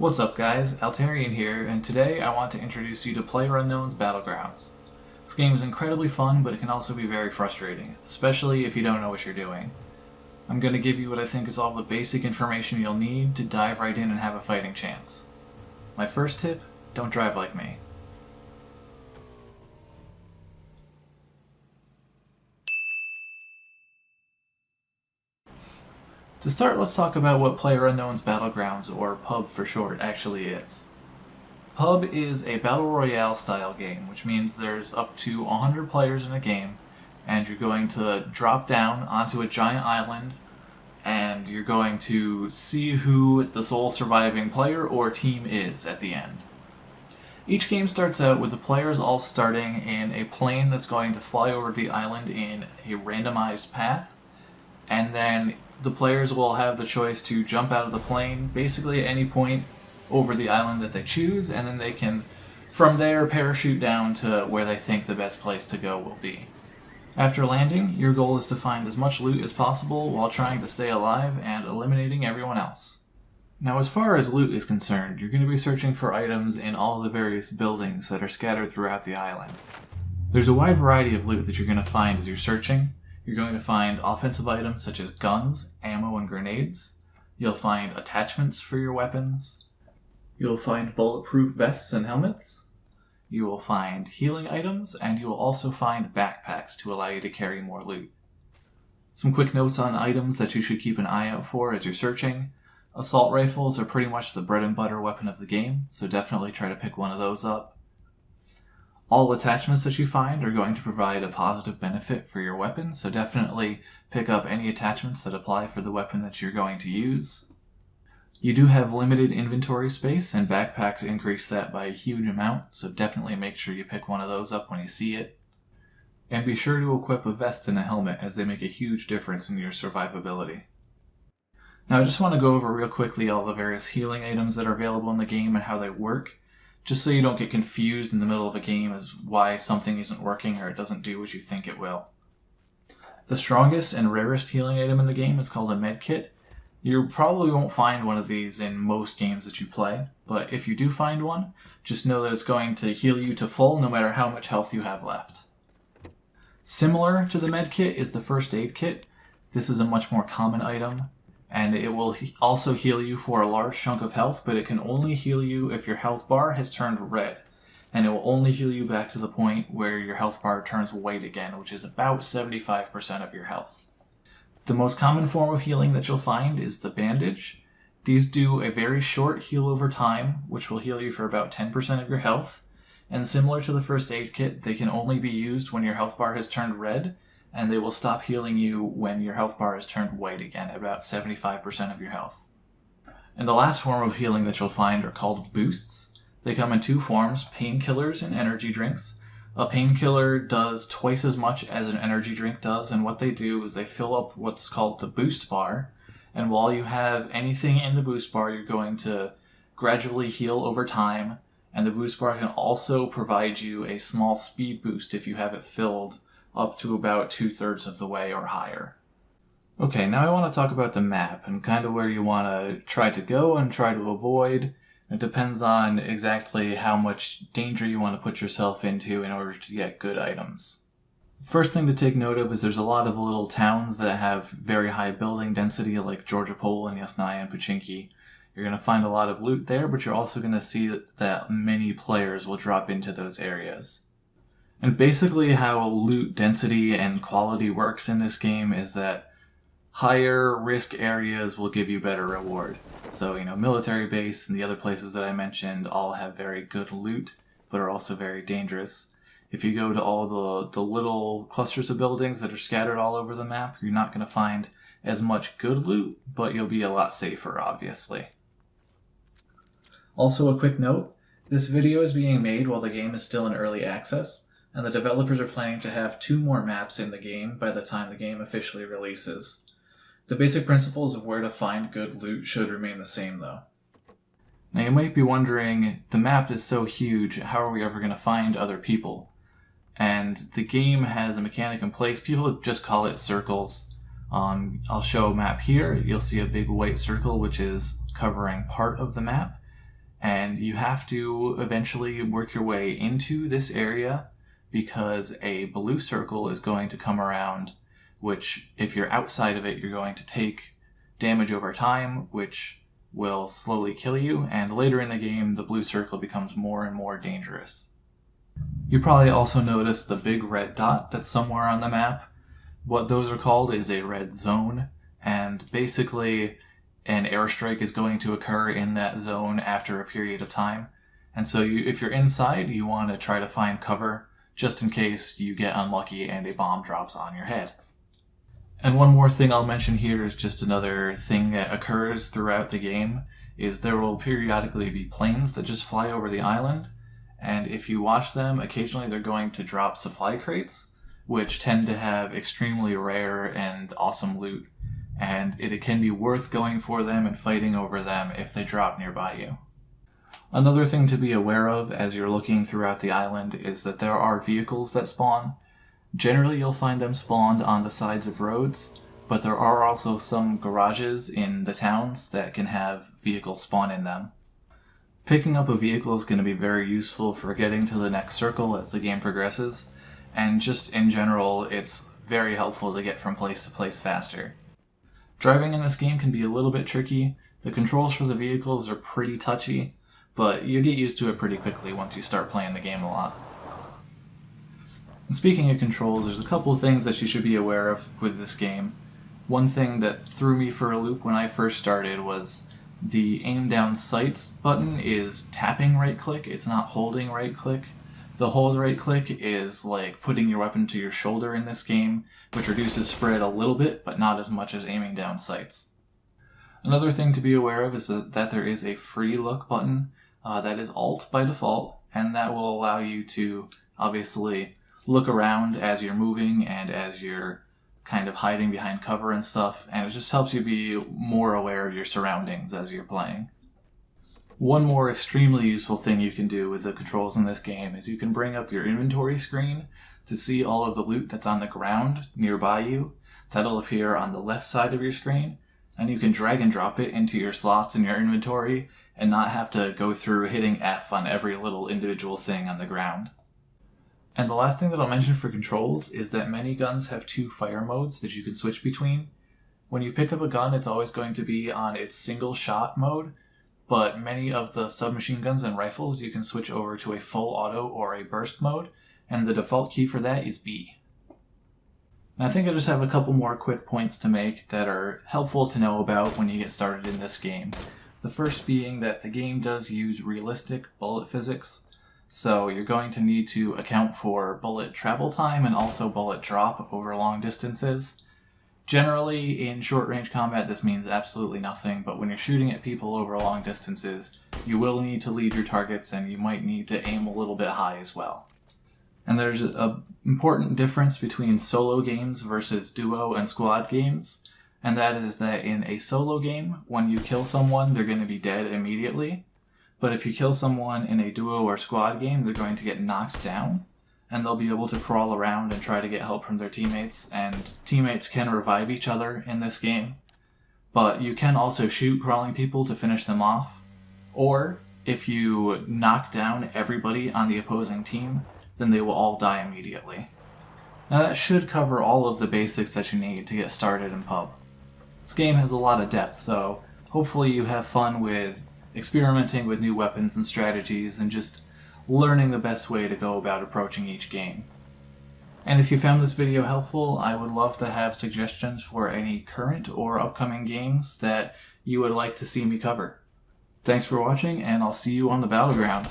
What's up guys, Altarian here, and today I want to introduce you to PlayerUnknown's Battlegrounds. This game is incredibly fun, but it can also be very frustrating, especially if you don't know what you're doing. I'm going to give you what I think is all the basic information you'll need to dive right in and have a fighting chance. My first tip, don't drive like me. To start, let's talk about what PlayerUnknown's Battlegrounds, or PUB for short, actually is. PUB is a Battle Royale style game, which means there's up to 100 players in a game, and you're going to drop down onto a giant island, and you're going to see who the sole surviving player or team is at the end. Each game starts out with the players all starting in a plane that's going to fly over the island in a randomized path, and then the players will have the choice to jump out of the plane basically at any point over the island that they choose, and then they can from there parachute down to where they think the best place to go will be. After landing, your goal is to find as much loot as possible while trying to stay alive and eliminating everyone else. Now, as far as loot is concerned, you're going to be searching for items in all the various buildings that are scattered throughout the island. There's a wide variety of loot that you're going to find as you're searching. You're going to find offensive items such as guns, ammo, and grenades. You'll find attachments for your weapons. You'll find bulletproof vests and helmets. You will find healing items, and you will also find backpacks to allow you to carry more loot. Some quick notes on items that you should keep an eye out for as you're searching. Assault rifles are pretty much the bread and butter weapon of the game, so definitely try to pick one of those up. All attachments that you find are going to provide a positive benefit for your weapon, so definitely pick up any attachments that apply for the weapon that you're going to use. You do have limited inventory space, and backpacks increase that by a huge amount, so definitely make sure you pick one of those up when you see it. And be sure to equip a vest and a helmet, as they make a huge difference in your survivability. Now I just want to go over real quickly all the various healing items that are available in the game and how they work, just so you don't get confused in the middle of a game as why something isn't working or it doesn't do what you think it will. The strongest and rarest healing item in the game is called a medkit. You probably won't find one of these in most games that you play, but if you do find one, just know that it's going to heal you to full no matter how much health you have left. Similar to the medkit is the first aid kit. This is a much more common item, and it will also heal you for a large chunk of health, but it can only heal you if your health bar has turned red, and it will only heal you back to the point where your health bar turns white again, which is about 75% of your health. The most common form of healing that you'll find is the bandage. These do a very short heal over time, which will heal you for about 10% of your health, and similar to the first aid kit, they can only be used when your health bar has turned red, and they will stop healing you when your health bar is turned white again at about 75% of your health. And the last form of healing that you'll find are called boosts. They come in two forms, painkillers and energy drinks. A painkiller does twice as much as an energy drink does, and what they do is they fill up what's called the boost bar, and while you have anything in the boost bar, you're going to gradually heal over time, and the boost bar can also provide you a small speed boost if you have it filled up to about 2/3 of the way or higher. Okay, now I want to talk about the map and kind of where you want to try to go and try to avoid. It depends on exactly how much danger you want to put yourself into in order to get good items. First thing to take note of is there's a lot of little towns that have very high building density, like Georgia Pole and Yasnaya and Pochinki. You're going to find a lot of loot there, but you're also going to see that many players will drop into those areas. And basically how loot density and quality works in this game is that higher risk areas will give you better reward. So, military base and the other places that I mentioned all have very good loot, but are also very dangerous. If you go to all the little clusters of buildings that are scattered all over the map, you're not going to find as much good loot, but you'll be a lot safer, obviously. Also a quick note, this video is being made while the game is still in early access, and the developers are planning to have 2 more maps in the game by the time the game officially releases. The basic principles of where to find good loot should remain the same though. Now you might be wondering, the map is so huge, how are we ever going to find other people? And the game has a mechanic in place, people just call it circles. I'll show a map here, you'll see a big white circle which is covering part of the map, and you have to eventually work your way into this area because a blue circle is going to come around, which if you're outside of it, you're going to take damage over time, which will slowly kill you, and later in the game, the blue circle becomes more and more dangerous. You probably also noticed the big red dot that's somewhere on the map. What those are called is a red zone, and basically an airstrike is going to occur in that zone after a period of time. And so if you're inside, you want to try to find cover just in case you get unlucky and a bomb drops on your head. And one more thing I'll mention here is just another thing that occurs throughout the game is there will periodically be planes that just fly over the island, and if you watch them, occasionally they're going to drop supply crates, which tend to have extremely rare and awesome loot, and it can be worth going for them and fighting over them if they drop nearby you. Another thing to be aware of as you're looking throughout the island is that there are vehicles that spawn. Generally, you'll find them spawned on the sides of roads, but there are also some garages in the towns that can have vehicles spawn in them. Picking up a vehicle is going to be very useful for getting to the next circle as the game progresses, and just in general, it's very helpful to get from place to place faster. Driving in this game can be a little bit tricky. The controls for the vehicles are pretty touchy, but you get used to it pretty quickly once you start playing the game a lot. And speaking of controls, there's a couple of things that you should be aware of with this game. One thing that threw me for a loop when I first started was the aim down sights button is tapping right click, it's not holding right click. The hold right click is like putting your weapon to your shoulder in this game, which reduces spread a little bit, but not as much as aiming down sights. Another thing to be aware of is that there is a free look button that is Alt by default, and that will allow you to obviously look around as you're moving and as you're kind of hiding behind cover and stuff, and it just helps you be more aware of your surroundings as you're playing. One more extremely useful thing you can do with the controls in this game is you can bring up your inventory screen to see all of the loot that's on the ground nearby you. That'll appear on the left side of your screen, and you can drag and drop it into your slots in your inventory and not have to go through hitting F on every little individual thing on the ground. And the last thing that I'll mention for controls is that many guns have two fire modes that you can switch between. When you pick up a gun, it's always going to be on its single shot mode, but many of the submachine guns and rifles you can switch over to a full auto or a burst mode, and the default key for that is B. And I think I just have a couple more quick points to make that are helpful to know about when you get started in this game. The first being that the game does use realistic bullet physics, so you're going to need to account for bullet travel time and also bullet drop over long distances. Generally, in short-range combat, this means absolutely nothing, but when you're shooting at people over long distances, you will need to lead your targets and you might need to aim a little bit high as well. And there's an important difference between solo games versus duo and squad games, and that is that in a solo game, when you kill someone, they're going to be dead immediately. But if you kill someone in a duo or squad game, they're going to get knocked down, and they'll be able to crawl around and try to get help from their teammates, and teammates can revive each other in this game. But you can also shoot crawling people to finish them off, or if you knock down everybody on the opposing team, then they will all die immediately. Now that should cover all of the basics that you need to get started in PUBG. This game has a lot of depth, so hopefully you have fun with experimenting with new weapons and strategies and just learning the best way to go about approaching each game. And if you found this video helpful, I would love to have suggestions for any current or upcoming games that you would like to see me cover. Thanks for watching, and I'll see you on the Battleground.